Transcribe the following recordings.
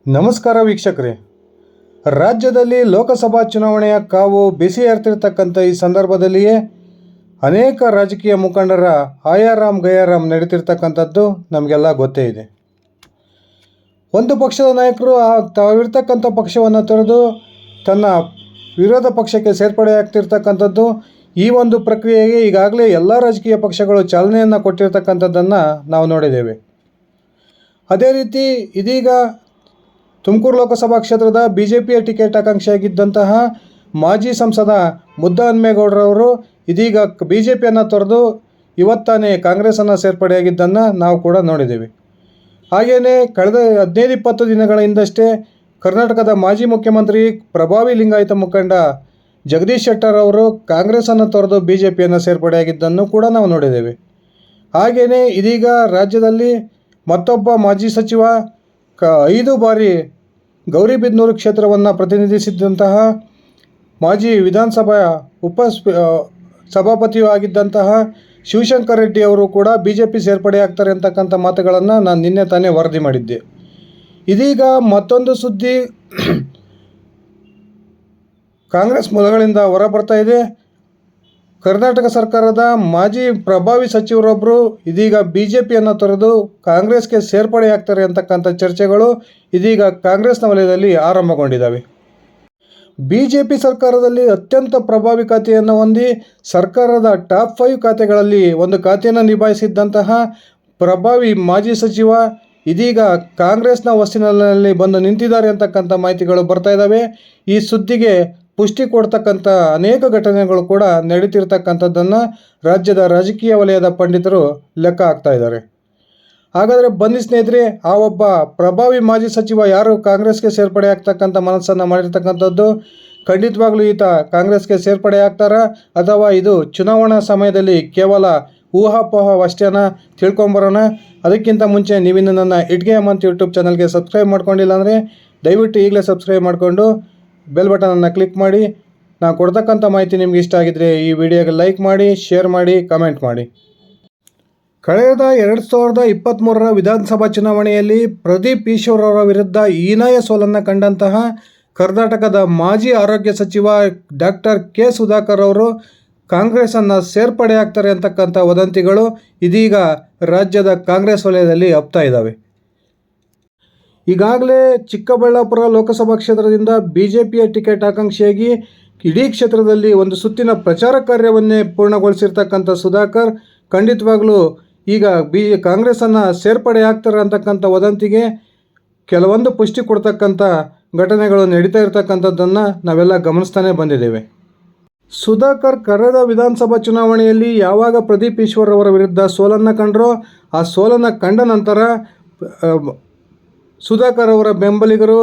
ನಮಸ್ಕಾರ ವೀಕ್ಷಕರೇ. ರಾಜ್ಯದಲ್ಲಿ ಲೋಕಸಭಾ ಚುನಾವಣೆಯ ಕಾವು ಬಿಸಿ ಏರ್ತಿರ್ತಕ್ಕಂಥ ಈ ಸಂದರ್ಭದಲ್ಲಿಯೇ ಅನೇಕ ರಾಜಕೀಯ ಮುಖಂಡರ ಆಯಾರಾಮ್ ಗಯಾರಾಮ್ ನಡೀತಿರ್ತಕ್ಕಂಥದ್ದು ನಮಗೆಲ್ಲ ಗೊತ್ತೇ ಇದೆ. ಒಂದು ಪಕ್ಷದ ನಾಯಕರು ತಾವಿರ್ತಕ್ಕಂಥ ಪಕ್ಷವನ್ನು ತೊರೆದು ತನ್ನ ವಿರೋಧ ಪಕ್ಷಕ್ಕೆ ಸೇರ್ಪಡೆಯಾಗ್ತಿರ್ತಕ್ಕಂಥದ್ದು. ಈ ಒಂದು ಪ್ರಕ್ರಿಯೆಗೆ ಈಗಾಗಲೇ ಎಲ್ಲ ರಾಜಕೀಯ ಪಕ್ಷಗಳು ಚಾಲನೆಯನ್ನು ಕೊಟ್ಟಿರ್ತಕ್ಕಂಥದ್ದನ್ನು ನಾವು ನೋಡಿದ್ದೇವೆ. ಅದೇ ರೀತಿ ಇದೀಗ ತುಮಕೂರು ಲೋಕಸಭಾ ಕ್ಷೇತ್ರದ BJPಯ ಟಿಕೆಟ್ ಆಕಾಂಕ್ಷಿಯಾಗಿದ್ದಂತಹ ಮಾಜಿ ಸಂಸದ ಮುದ್ದಹನುಮೇಗೌಡರವರು ಇದೀಗ BJPಯನ್ನು ತೊರೆದು ಇವತ್ತಾನೇ ಕಾಂಗ್ರೆಸ್ಸನ್ನು ಸೇರ್ಪಡೆಯಾಗಿದ್ದನ್ನು ನಾವು ಕೂಡ ನೋಡಿದ್ದೇವೆ. ಹಾಗೆಯೇ ಕಳೆದ 15-20 ದಿನಗಳ ಹಿಂದಷ್ಟೇ ಕರ್ನಾಟಕದ ಮಾಜಿ ಮುಖ್ಯಮಂತ್ರಿ ಪ್ರಭಾವಿ ಲಿಂಗಾಯತ ಮುಖಂಡ ಜಗದೀಶ್ ಶೆಟ್ಟರ್ ಅವರು ಕಾಂಗ್ರೆಸ್ಸನ್ನು ತೊರೆದು BJPಯನ್ನು ಸೇರ್ಪಡೆಯಾಗಿದ್ದನ್ನು ಕೂಡ ನಾವು ನೋಡಿದ್ದೇವೆ. ಹಾಗೆಯೇ ಇದೀಗ ರಾಜ್ಯದಲ್ಲಿ ಮತ್ತೊಬ್ಬ ಮಾಜಿ ಸಚಿವ 5 ಬಾರಿ ಗೌರಿಬಿದನೂರು ಕ್ಷೇತ್ರವನ್ನು ಪ್ರತಿನಿಧಿಸಿದ್ದಂತಹ ಮಾಜಿ ವಿಧಾನಸಭಾ ಸಭಾಪತಿಯೂ ಆಗಿದ್ದಂತಹ ಶಿವಶಂಕರ್ ರೆಡ್ಡಿ ಅವರು ಕೂಡ BJP ಸೇರ್ಪಡೆಯಾಗ್ತಾರೆ ಅಂತಕ್ಕಂಥ ಮಾತುಗಳನ್ನು ನಾನು ನಿನ್ನೆ ತಾನೇ ವರದಿ ಮಾಡಿದ್ದೆ. ಇದೀಗ ಮತ್ತೊಂದು ಸುದ್ದಿ ಕಾಂಗ್ರೆಸ್ ಮೂಲಗಳಿಂದ ಹೊರಬರ್ತಾ ಇದೆ. ಕರ್ನಾಟಕ ಸರ್ಕಾರದ ಮಾಜಿ ಪ್ರಭಾವಿ ಸಚಿವರೊಬ್ಬರು ಇದೀಗ BJPಯನ್ನು ತೊರೆದು ಕಾಂಗ್ರೆಸ್ಗೆ ಸೇರ್ಪಡೆಯಾಗ್ತಾರೆ ಅಂತಕ್ಕಂಥ ಚರ್ಚೆಗಳು ಇದೀಗ ಕಾಂಗ್ರೆಸ್ನ ವಲಯದಲ್ಲಿ ಆರಂಭಗೊಂಡಿದ್ದಾವೆ. BJP ಸರ್ಕಾರದಲ್ಲಿ ಅತ್ಯಂತ ಪ್ರಭಾವಿ ಖಾತೆಯನ್ನು ಹೊಂದಿ ಸರ್ಕಾರದ ಟಾಪ್ 5 ಖಾತೆಗಳಲ್ಲಿ ಒಂದು ಖಾತೆಯನ್ನು ನಿಭಾಯಿಸಿದ್ದಂತಹ ಪ್ರಭಾವಿ ಮಾಜಿ ಸಚಿವ ಇದೀಗ ಕಾಂಗ್ರೆಸ್ನ ಹೊಸ್ತಿಲಿನಲ್ಲಿ ಬಂದು ನಿಂತಿದ್ದಾರೆ ಅಂತಕ್ಕಂಥ ಮಾಹಿತಿಗಳು ಬರ್ತಾ ಇದ್ದಾವೆ. ಈ ಸುದ್ದಿಗೆ ಪುಷ್ಟಿ ಕೊಡ್ತಕ್ಕಂಥ ಅನೇಕ ಘಟನೆಗಳು ಕೂಡ ನಡೀತಿರ್ತಕ್ಕಂಥದ್ದನ್ನು ರಾಜ್ಯದ ರಾಜಕೀಯ ವಲಯದ ಪಂಡಿತರು ಲೆಕ್ಕ ಹಾಕ್ತಾ ಇದ್ದಾರೆ. ಹಾಗಾದರೆ ಬನ್ನಿ ಸ್ನೇಹಿತರೆ, ಆ ಒಬ್ಬ ಪ್ರಭಾವಿ ಮಾಜಿ ಸಚಿವ ಯಾರು ಕಾಂಗ್ರೆಸ್ಗೆ ಸೇರ್ಪಡೆ ಆಗ್ತಕ್ಕಂಥ ಮನಸ್ಸನ್ನು ಮಾಡಿರ್ತಕ್ಕಂಥದ್ದು, ಖಂಡಿತವಾಗ್ಲೂ ಈತ ಕಾಂಗ್ರೆಸ್ಗೆ ಸೇರ್ಪಡೆ ಆಗ್ತಾರಾ ಅಥವಾ ಇದು ಚುನಾವಣಾ ಸಮಯದಲ್ಲಿ ಕೇವಲ ಊಹಾಪೋಹವಷ್ಟೇನ ತಿಳ್ಕೊಂಬರೋಣ. ಅದಕ್ಕಿಂತ ಮುಂಚೆ ನೀವಿನ್ನು ನನ್ನ ಇಟ್ಗೆ ಅಮಂತ್ ಯೂಟ್ಯೂಬ್ ಚಾನಲ್ಗೆ ಸಬ್ಸ್ಕ್ರೈಬ್ ಮಾಡ್ಕೊಂಡಿಲ್ಲ ಅಂದರೆ ದಯವಿಟ್ಟು ಈಗಲೇ ಸಬ್ಸ್ಕ್ರೈಬ್ ಮಾಡಿಕೊಂಡು ಬೆಲ್ ಬಟನನ್ನು ಕ್ಲಿಕ್ ಮಾಡಿ. ನಾನು ಕೊಡ್ತಕ್ಕಂಥ ಮಾಹಿತಿ ನಿಮ್ಗೆ ಇಷ್ಟ ಆಗಿದ್ದರೆ ಈ ವಿಡಿಯೋಗೆ ಲೈಕ್ ಮಾಡಿ, ಶೇರ್ ಮಾಡಿ, ಕಮೆಂಟ್ ಮಾಡಿ. ಕಳೆದ 2023ರ ವಿಧಾನಸಭಾ ಚುನಾವಣೆಯಲ್ಲಿ ಪ್ರದೀಪ್ ಈಶ್ವರ್ ಅವರ ವಿರುದ್ಧ ಹೀನಾಯ ಸೋಲನ್ನು ಕಂಡಂತಹ ಕರ್ನಾಟಕದ ಮಾಜಿ ಆರೋಗ್ಯ ಸಚಿವ ಡಾಕ್ಟರ್ ಕೆ ಸುಧಾಕರ್ ಅವರು ಕಾಂಗ್ರೆಸ್ಸನ್ನು ಸೇರ್ಪಡೆಯಾಗ್ತಾರೆ ಅಂತಕ್ಕಂಥ ವದಂತಿಗಳು ಇದೀಗ ರಾಜ್ಯದ ಕಾಂಗ್ರೆಸ್ ವಲಯದಲ್ಲಿ ಹಬ್ತಾ ಇದ್ದಾವೆ. ಈಗಾಗಲೇ ಚಿಕ್ಕಬಳ್ಳಾಪುರ ಲೋಕಸಭಾ ಕ್ಷೇತ್ರದಿಂದ BJPಯ ಟಿಕೆಟ್ ಆಕಾಂಕ್ಷಿಯಾಗಿ ಇಡೀ ಕ್ಷೇತ್ರದಲ್ಲಿ ಒಂದು ಸುತ್ತಿನ ಪ್ರಚಾರ ಕಾರ್ಯವನ್ನೇ ಪೂರ್ಣಗೊಳಿಸಿರ್ತಕ್ಕಂಥ ಸುಧಾಕರ್ ಖಂಡಿತವಾಗ್ಲೂ ಈಗ ಕಾಂಗ್ರೆಸ್ಸನ್ನು ಸೇರ್ಪಡೆ ಆಗ್ತಾರೆ ಅಂತಕ್ಕಂಥ ವದಂತಿಗೆ ಕೆಲವೊಂದು ಪುಷ್ಟಿ ಕೊಡ್ತಕ್ಕಂಥ ಘಟನೆಗಳು ನಡೀತಾ ಇರ್ತಕ್ಕಂಥದ್ದನ್ನು ನಾವೆಲ್ಲ ಗಮನಿಸ್ತಾನೆ ಬಂದಿದ್ದೇವೆ. ಸುಧಾಕರ್ ಕಳೆದ ವಿಧಾನಸಭಾ ಚುನಾವಣೆಯಲ್ಲಿ ಯಾವಾಗ ಪ್ರದೀಪ್ ಈಶ್ವರ್ ಅವರ ವಿರುದ್ಧ ಸೋಲನ್ನು ಕಂಡರೋ ಆ ಸೋಲನ್ನು ಕಂಡ ನಂತರ ಸುಧಾಕರ್ ಅವರ ಬೆಂಬಲಿಗರು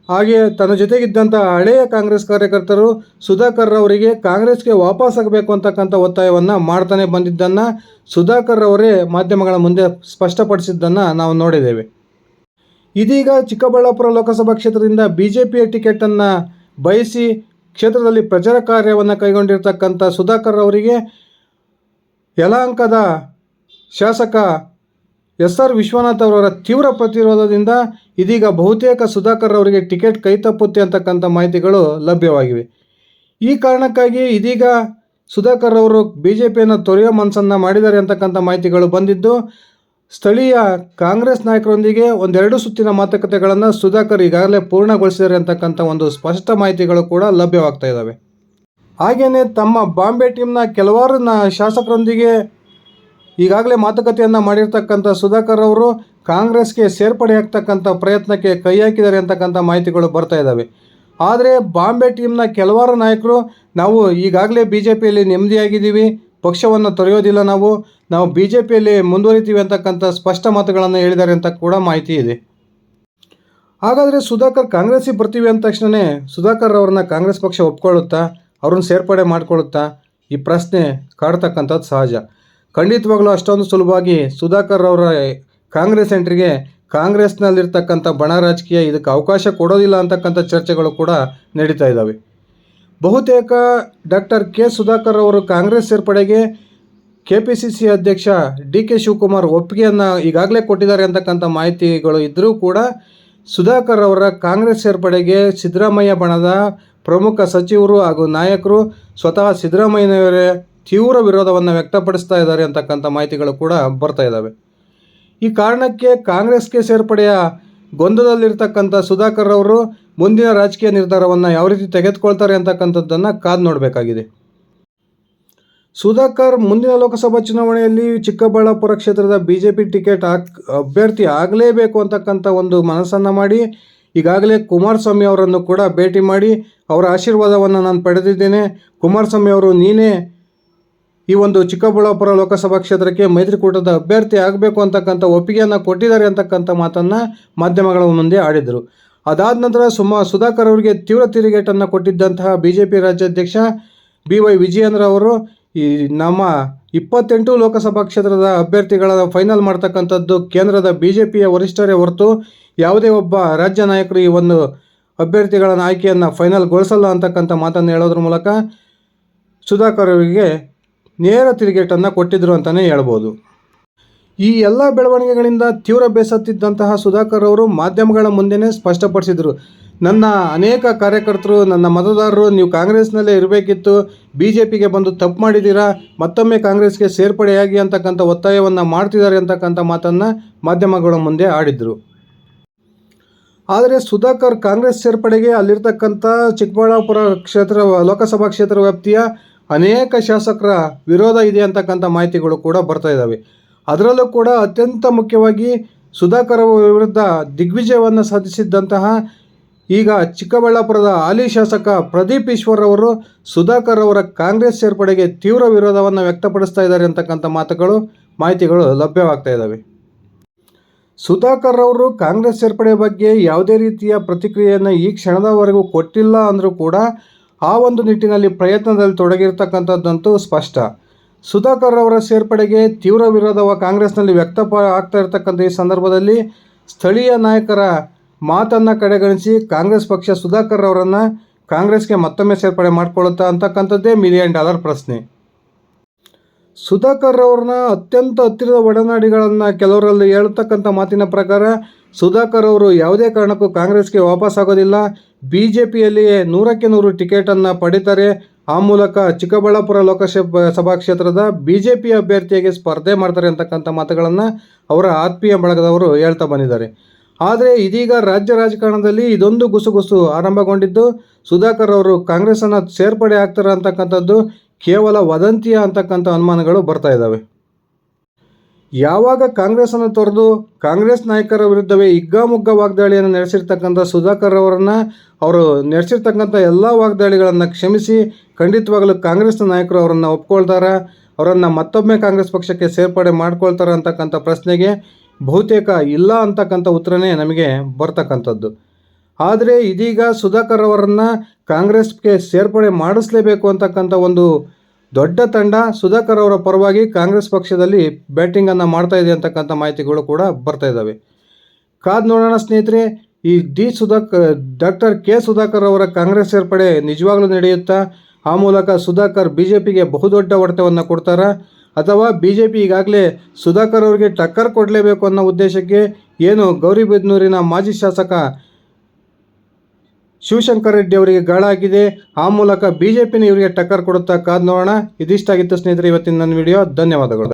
ಹಾಗೆ ತನ್ನ ಜೊತೆಗಿದ್ದಂಥ ಹಳೆಯ ಕಾಂಗ್ರೆಸ್ ಕಾರ್ಯಕರ್ತರು ಸುಧಾಕರ್ ಅವರಿಗೆ ಕಾಂಗ್ರೆಸ್ಗೆ ವಾಪಸ್ ಆಗಬೇಕು ಅಂತಕ್ಕಂಥ ಒತ್ತಾಯವನ್ನು ಮಾಡ್ತಾನೆ ಬಂದಿದ್ದನ್ನು ಸುಧಾಕರ್ ಅವರೇ ಮಾಧ್ಯಮಗಳ ಮುಂದೆ ಸ್ಪಷ್ಟಪಡಿಸಿದ್ದನ್ನು ನಾವು ನೋಡಿದ್ದೇವೆ. ಇದೀಗ ಚಿಕ್ಕಬಳ್ಳಾಪುರ ಲೋಕಸಭಾ ಕ್ಷೇತ್ರದಿಂದ BJPಯ ಟಿಕೆಟನ್ನು ಬಯಸಿ ಕ್ಷೇತ್ರದಲ್ಲಿ ಪ್ರಚಾರ ಕಾರ್ಯವನ್ನು ಕೈಗೊಂಡಿರ್ತಕ್ಕಂಥ ಸುಧಾಕರ್ ಅವರಿಗೆ ಯಲಹಂಕದ ಶಾಸಕ SR ವಿಶ್ವನಾಥ್ ಅವರ ತೀವ್ರ ಪ್ರತಿರೋಧದಿಂದ ಇದೀಗ ಬಹುತೇಕ ಸುಧಾಕರ್ ಅವರಿಗೆ ಟಿಕೆಟ್ ಕೈತಪ್ಪುತ್ತೆ ಅಂತಕ್ಕಂಥ ಮಾಹಿತಿಗಳು ಲಭ್ಯವಾಗಿವೆ. ಈ ಕಾರಣಕ್ಕಾಗಿ ಇದೀಗ ಸುಧಾಕರ್ ಅವರು BJPಯನ್ನು ತೊರೆಯೋ ಮನಸ್ಸನ್ನು ಮಾಡಿದ್ದಾರೆ ಅಂತಕ್ಕಂಥ ಮಾಹಿತಿಗಳು ಬಂದಿದ್ದು, ಸ್ಥಳೀಯ ಕಾಂಗ್ರೆಸ್ ನಾಯಕರೊಂದಿಗೆ 1-2 ಸುತ್ತಿನ ಮಾತುಕತೆಗಳನ್ನು ಸುಧಾಕರ್ ಈಗಾಗಲೇ ಪೂರ್ಣಗೊಳಿಸಿದ್ದಾರೆ ಅಂತಕ್ಕಂಥ ಒಂದು ಸ್ಪಷ್ಟ ಮಾಹಿತಿಗಳು ಕೂಡ ಲಭ್ಯವಾಗ್ತಾ ಇದ್ದಾವೆ. ಹಾಗೆಯೇ ತಮ್ಮ ಬಾಂಬೆ ಟೀಮ್ನ ಕೆಲವಾರು ಶಾಸಕರೊಂದಿಗೆ ಈಗಾಗಲೇ ಮಾತುಕತೆಯನ್ನು ಮಾಡಿರ್ತಕ್ಕಂಥ ಸುಧಾಕರ್ ಅವರು ಕಾಂಗ್ರೆಸ್ಗೆ ಸೇರ್ಪಡೆ ಆಗ್ತಕ್ಕಂಥ ಪ್ರಯತ್ನಕ್ಕೆ ಕೈ ಹಾಕಿದ್ದಾರೆ ಅಂತಕ್ಕಂಥ ಮಾಹಿತಿಗಳು ಬರ್ತಾ ಇದ್ದಾವೆ. ಆದರೆ ಬಾಂಬೆ ಟೀಮ್ನ ಕೆಲವಾರು ನಾಯಕರು ನಾವು ಈಗಾಗಲೇ BJPಯಲ್ಲಿ ನೆಮ್ಮದಿಯಾಗಿದ್ದೀವಿ, ಪಕ್ಷವನ್ನು ತೊರೆಯೋದಿಲ್ಲ, ನಾವು BJPಯಲ್ಲಿ ಮುಂದುವರಿತೀವಿ ಅಂತಕ್ಕಂಥ ಸ್ಪಷ್ಟ ಮಾತುಗಳನ್ನು ಹೇಳಿದ್ದಾರೆ ಅಂತ ಕೂಡ ಮಾಹಿತಿ ಇದೆ. ಹಾಗಾದರೆ ಸುಧಾಕರ್ ಕಾಂಗ್ರೆಸ್ಸಿಗೆ ಬರ್ತೀವಿ ಅಂದ ತಕ್ಷಣವೇ ಸುಧಾಕರ್ ಅವ್ರನ್ನ ಕಾಂಗ್ರೆಸ್ ಪಕ್ಷ ಒಪ್ಕೊಳ್ಳುತ್ತಾ, ಅವ್ರನ್ನ ಸೇರ್ಪಡೆ ಮಾಡ್ಕೊಳ್ಳುತ್ತಾ? ಈ ಪ್ರಶ್ನೆ ಕಾಡ್ತಕ್ಕಂಥದ್ದು ಸಹಜ. ಖಂಡಿತವಾಗ್ಲೂ ಅಷ್ಟೊಂದು ಸುಲಭವಾಗಿ ಸುಧಾಕರ್ ಅವರ ಕಾಂಗ್ರೆಸ್ ಎಂಟ್ರಿಗೆ ಕಾಂಗ್ರೆಸ್ನಲ್ಲಿರ್ತಕ್ಕಂಥ ಬಣ ರಾಜಕೀಯ ಇದಕ್ಕೆ ಅವಕಾಶ ಕೊಡೋದಿಲ್ಲ ಅಂತಕ್ಕಂಥ ಚರ್ಚೆಗಳು ಕೂಡ ನಡೀತಾ ಇದ್ದಾವೆ. ಬಹುತೇಕ ಡಾಕ್ಟರ್ ಕೆ ಸುಧಾಕರ್ ಅವರು ಕಾಂಗ್ರೆಸ್ ಸೇರ್ಪಡೆಗೆ KPCC ಅಧ್ಯಕ್ಷ DK ಶಿವಕುಮಾರ್ ಒಪ್ಪಿಗೆಯನ್ನು ಈಗಾಗಲೇ ಕೊಟ್ಟಿದ್ದಾರೆ ಅಂತಕ್ಕಂಥ ಮಾಹಿತಿಗಳು ಇದ್ದರೂ ಕೂಡ ಸುಧಾಕರ್ ಅವರ ಕಾಂಗ್ರೆಸ್ ಸೇರ್ಪಡೆಗೆ ಸಿದ್ದರಾಮಯ್ಯ ಬಣದ ಪ್ರಮುಖ ಸಚಿವರು ಹಾಗೂ ನಾಯಕರು ಸ್ವತಃ ಸಿದ್ದರಾಮಯ್ಯನವರೇ ತೀವ್ರ ವಿರೋಧವನ್ನು ವ್ಯಕ್ತಪಡಿಸ್ತಾ ಇದ್ದಾರೆ ಅಂತಕ್ಕಂಥ ಮಾಹಿತಿಗಳು ಕೂಡ ಬರ್ತಾ ಇದ್ದಾವೆ. ಈ ಕಾರಣಕ್ಕೆ ಕಾಂಗ್ರೆಸ್ಗೆ ಸೇರ್ಪಡೆಯ ಗೊಂದಲದಲ್ಲಿರ್ತಕ್ಕಂಥ ಸುಧಾಕರ್ ಅವರು ಮುಂದಿನ ರಾಜಕೀಯ ನಿರ್ಧಾರವನ್ನು ಯಾವ ರೀತಿ ತೆಗೆದುಕೊಳ್ತಾರೆ ಅಂತಕ್ಕಂಥದ್ದನ್ನು ಕಾದು ನೋಡಬೇಕಾಗಿದೆ. ಸುಧಾಕರ್ ಮುಂದಿನ ಲೋಕಸಭಾ ಚುನಾವಣೆಯಲ್ಲಿ ಚಿಕ್ಕಬಳ್ಳಾಪುರ ಕ್ಷೇತ್ರದ BJP ಟಿಕೆಟ್ ಅಭ್ಯರ್ಥಿ ಆಗಲೇಬೇಕು ಅಂತಕ್ಕಂಥ ಒಂದು ಮನಸ್ಸನ್ನು ಮಾಡಿ ಈಗಾಗಲೇ ಕುಮಾರಸ್ವಾಮಿ ಅವರನ್ನು ಕೂಡ ಭೇಟಿ ಮಾಡಿ ಅವರ ಆಶೀರ್ವಾದವನ್ನು ನಾನು ಪಡೆದಿದ್ದೇನೆ, ಕುಮಾರಸ್ವಾಮಿ ಅವರು ನೀನೇ ಈ ಒಂದು ಚಿಕ್ಕಬಳ್ಳಾಪುರ ಲೋಕಸಭಾ ಕ್ಷೇತ್ರಕ್ಕೆ ಮೈತ್ರಿಕೂಟದ ಅಭ್ಯರ್ಥಿ ಆಗಬೇಕು ಅಂತಕ್ಕಂಥ ಒಪ್ಪಿಗೆಯನ್ನು ಕೊಟ್ಟಿದ್ದಾರೆ ಅಂತಕ್ಕಂಥ ಮಾತನ್ನು ಮಾಧ್ಯಮಗಳ ಮುಂದೆ ಆಡಿದರು. ಅದಾದ ನಂತರ ಸುಧಾಕರ್ ಅವರಿಗೆ ತೀವ್ರ ತಿರುಗೇಟನ್ನು ಕೊಟ್ಟಿದ್ದಂತಹ BJP ರಾಜ್ಯಾಧ್ಯಕ್ಷ BY ವಿಜಯೇಂದ್ರ ಅವರು ಈ ನಮ್ಮ 28 ಲೋಕಸಭಾ ಕ್ಷೇತ್ರದ ಅಭ್ಯರ್ಥಿಗಳ ಫೈನಲ್ ಮಾಡ್ತಕ್ಕಂಥದ್ದು ಕೇಂದ್ರದ BJPಯ ವರಿಷ್ಠರೇ ಹೊರತು ಯಾವುದೇ ಒಬ್ಬ ರಾಜ್ಯ ನಾಯಕರು ಈ ಒಂದು ಅಭ್ಯರ್ಥಿಗಳ ಆಯ್ಕೆಯನ್ನು ಫೈನಲ್ಗೊಳಿಸಲ್ಲ ಅಂತಕ್ಕಂಥ ಮಾತನ್ನು ಹೇಳೋದ್ರ ಮೂಲಕ ಸುಧಾಕರ್ ಅವರಿಗೆ ನೇರ ತಿರುಗೇಟನ್ನು ಕೊಟ್ಟಿದ್ದರು ಅಂತಲೇ ಹೇಳ್ಬೋದು. ಈ ಎಲ್ಲ ಬೆಳವಣಿಗೆಗಳಿಂದ ತೀವ್ರ ಬೇಸತ್ತಿದ್ದಂತಹ ಸುಧಾಕರ್ ಅವರು ಮಾಧ್ಯಮಗಳ ಮುಂದೆಯೇ ಸ್ಪಷ್ಟಪಡಿಸಿದರು, ನನ್ನ ಅನೇಕ ಕಾರ್ಯಕರ್ತರು, ನನ್ನ ಮತದಾರರು ನೀವು ಕಾಂಗ್ರೆಸ್ನಲ್ಲೇ ಇರಬೇಕಿತ್ತು, BJPಗೆ ಬಂದು ತಪ್ಪು ಮಾಡಿದ್ದೀರಾ, ಮತ್ತೊಮ್ಮೆ ಕಾಂಗ್ರೆಸ್ಗೆ ಸೇರ್ಪಡೆಯಾಗಿ ಅಂತಕ್ಕಂಥ ಒತ್ತಾಯವನ್ನು ಮಾಡ್ತಿದ್ದಾರೆ ಅಂತಕ್ಕಂಥ ಮಾತನ್ನು ಮಾಧ್ಯಮಗಳ ಮುಂದೆ ಆಡಿದರು. ಆದರೆ ಸುಧಾಕರ್ ಕಾಂಗ್ರೆಸ್ ಸೇರ್ಪಡೆಗೆ ಅಲ್ಲಿರ್ತಕ್ಕಂಥ ಚಿಕ್ಕಬಳ್ಳಾಪುರ ಲೋಕಸಭಾ ಕ್ಷೇತ್ರ ವ್ಯಾಪ್ತಿಯ ಅನೇಕ ಶಾಸಕರ ವಿರೋಧ ಇದೆ ಅಂತಕ್ಕಂಥ ಮಾಹಿತಿಗಳು ಕೂಡ ಬರ್ತಾ ಇದ್ದಾವೆ. ಅದರಲ್ಲೂ ಕೂಡ ಅತ್ಯಂತ ಮುಖ್ಯವಾಗಿ ಸುಧಾಕರ್ ವಿರುದ್ಧ ದಿಗ್ವಿಜಯವನ್ನು ಸಾಧಿಸಿದ್ದಂತಹ ಈಗ ಚಿಕ್ಕಬಳ್ಳಾಪುರದ ಹಾಲಿ ಶಾಸಕ ಪ್ರದೀಪ್ ಈಶ್ವರ್ ಅವರು ಸುಧಾಕರ್ ಅವರ ಕಾಂಗ್ರೆಸ್ ಸೇರ್ಪಡೆಗೆ ತೀವ್ರ ವಿರೋಧವನ್ನು ವ್ಯಕ್ತಪಡಿಸ್ತಾ ಇದ್ದಾರೆ ಅಂತಕ್ಕಂಥ ಮಾಹಿತಿಗಳು ಲಭ್ಯವಾಗ್ತಾ ಇದ್ದಾವೆ. ಸುಧಾಕರ್ ಅವರು ಕಾಂಗ್ರೆಸ್ ಸೇರ್ಪಡೆ ಬಗ್ಗೆ ಯಾವುದೇ ರೀತಿಯ ಪ್ರತಿಕ್ರಿಯೆಯನ್ನು ಈ ಕ್ಷಣದವರೆಗೂ ಕೊಟ್ಟಿಲ್ಲ ಅಂದರೂ ಕೂಡ ಆ ಒಂದು ನಿಟ್ಟಿನಲ್ಲಿ ಪ್ರಯತ್ನದಲ್ಲಿ ತೊಡಗಿರ್ತಕ್ಕಂಥದ್ದಂತೂ ಸ್ಪಷ್ಟ. ಸುಧಾಕರ್ ಅವರ ಸೇರ್ಪಡೆಗೆ ತೀವ್ರ ವಿರೋಧ ಕಾಂಗ್ರೆಸ್ನಲ್ಲಿ ಆಗ್ತಾ ಇರತಕ್ಕಂಥ ಈ ಸಂದರ್ಭದಲ್ಲಿ ಸ್ಥಳೀಯ ನಾಯಕರ ಮಾತನ್ನು ಕಡೆಗಣಿಸಿ ಕಾಂಗ್ರೆಸ್ ಪಕ್ಷ ಸುಧಾಕರ್ ಅವರನ್ನು ಕಾಂಗ್ರೆಸ್ಗೆ ಮತ್ತೊಮ್ಮೆ ಸೇರ್ಪಡೆ ಮಾಡಿಕೊಳ್ಳುತ್ತಾ ಅಂತಕ್ಕಂಥದ್ದೇ $1 ಮಿಲಿಯನ್ ಪ್ರಶ್ನೆ. ಸುಧಾಕರ್ ಅವ್ರನ್ನ ಅತ್ಯಂತ ಹತ್ತಿರದ ಒಡನಾಡಿಗಳನ್ನು ಕೆಲವರಲ್ಲಿ ಹೇಳ್ತಕ್ಕಂಥ ಮಾತಿನ ಪ್ರಕಾರ ಸುಧಾಕರ್ ಅವರು ಯಾವುದೇ ಕಾರಣಕ್ಕೂ ಕಾಂಗ್ರೆಸ್ಗೆ ವಾಪಸ್ಸಾಗೋದಿಲ್ಲ, BJPಯಲ್ಲಿಯೇ 100ಕ್ಕೆ 100 ಟಿಕೆಟನ್ನು ಪಡಿತಾರೆ, ಆ ಮೂಲಕ ಚಿಕ್ಕಬಳ್ಳಾಪುರ ಲೋಕಸಭಾ ಕ್ಷೇತ್ರದ BJP ಅಭ್ಯರ್ಥಿಯಾಗಿ ಸ್ಪರ್ಧೆ ಮಾಡ್ತಾರೆ ಅಂತಕ್ಕಂಥ ಮಾತುಗಳನ್ನು ಅವರ ಆತ್ಮೀಯ ಬಳಗದವರು ಹೇಳ್ತಾ ಬಂದಿದ್ದಾರೆ. ಆದರೆ ಇದೀಗ ರಾಜ್ಯ ರಾಜಕಾರಣದಲ್ಲಿ ಇದೊಂದು ಗುಸುಗುಸು ಆರಂಭಗೊಂಡಿದ್ದು ಸುಧಾಕರ್ ಅವರು ಕಾಂಗ್ರೆಸ್ಸನ್ನು ಸೇರ್ಪಡೆ ಆಗ್ತಾರೆ ಅಂತಕ್ಕಂಥದ್ದು ಕೇವಲ ವದಂತಿಯ ಅಂತಕ್ಕಂಥ ಅನುಮಾನಗಳು ಬರ್ತಾ ಇದ್ದಾವೆ. ಯಾವಾಗ ಕಾಂಗ್ರೆಸ್ಸನ್ನು ತೊರೆದು ಕಾಂಗ್ರೆಸ್ ನಾಯಕರ ವಿರುದ್ಧವೇ ಹಿಗ್ಗಾಮುಗ್ಗಾ ವಾಗ್ದಾಳಿಯನ್ನು ನಡೆಸಿರ್ತಕ್ಕಂಥ ಸುಧಾಕರ್ ಅವರನ್ನು ಅವರು ನಡೆಸಿರ್ತಕ್ಕಂಥ ಎಲ್ಲ ವಾಗ್ದಾಳಿಗಳನ್ನು ಕ್ಷಮಿಸಿ ಖಂಡಿತವಾಗಲೂ ಕಾಂಗ್ರೆಸ್ನ ನಾಯಕರು ಅವರನ್ನು ಒಪ್ಕೊಳ್ತಾರೆ, ಅವರನ್ನು ಮತ್ತೊಮ್ಮೆ ಕಾಂಗ್ರೆಸ್ ಪಕ್ಷಕ್ಕೆ ಸೇರ್ಪಡೆ ಮಾಡ್ಕೊಳ್ತಾರೆ ಅಂತಕ್ಕಂಥ ಪ್ರಶ್ನೆಗೆ ಬಹುತೇಕ ಇಲ್ಲ ಅಂತಕ್ಕಂಥ ಉತ್ತರನೇ ನಮಗೆ ಬರ್ತಕ್ಕಂಥದ್ದು. ಆದರೆ ಇದೀಗ ಸುಧಾಕರ್ ಅವರನ್ನು ಕಾಂಗ್ರೆಸ್ಗೆ ಸೇರ್ಪಡೆ ಮಾಡಿಸಲೇಬೇಕು ಅಂತಕ್ಕಂಥ ಒಂದು ದೊಡ್ಡ ತಂಡ ಸುಧಾಕರ್ ಅವರ ಪರವಾಗಿ ಕಾಂಗ್ರೆಸ್ ಪಕ್ಷದಲ್ಲಿ ಬ್ಯಾಟಿಂಗನ್ನು ಮಾಡ್ತಾ ಇದೆ ಅಂತಕ್ಕಂಥ ಮಾಹಿತಿಗಳು ಕೂಡ ಬರ್ತಾ ಇದ್ದಾವೆ. ಕಾದು ನೋಡೋಣ ಸ್ನೇಹಿತರೆ, ಈ ಡಾಕ್ಟರ್ ಕೆ ಸುಧಾಕರ್ ಅವರ ಕಾಂಗ್ರೆಸ್ ಸೇರ್ಪಡೆ ನಿಜವಾಗ್ಲೂ ನಡೆಯುತ್ತಾ? ಆ ಮೂಲಕ ಸುಧಾಕರ್ BJPಗೆ ಬಹುದೊಡ್ಡ ಹೊಡೆತವನ್ನು ಕೊಡ್ತಾರಾ, ಅಥವಾ BJP ಈಗಾಗಲೇ ಸುಧಾಕರ್ ಅವರಿಗೆ ಟಕ್ಕರ್ ಕೊಡಲೇಬೇಕು ಅನ್ನೋ ಉದ್ದೇಶಕ್ಕೆ ಏನು ಗೌರಿಬಿದನೂರಿನ ಮಾಜಿ ಶಾಸಕ ಶಿವಶಂಕರ್ ರೆಡ್ಡಿ ಅವರಿಗೆ ಗಾಳ ಹಾಕಿದೆ, ಆ ಮೂಲಕ BJPನ ಇವರಿಗೆ ಟಕ್ಕರ್ ಕೊಡುತ್ತಾ? ಕಾದು ನೋಡೋಣ. ಇದಿಷ್ಟಾಗಿತ್ತು ಸ್ನೇಹಿತರೆ ಇವತ್ತಿನ ನನ್ನ ವಿಡಿಯೋ. ಧನ್ಯವಾದಗಳು.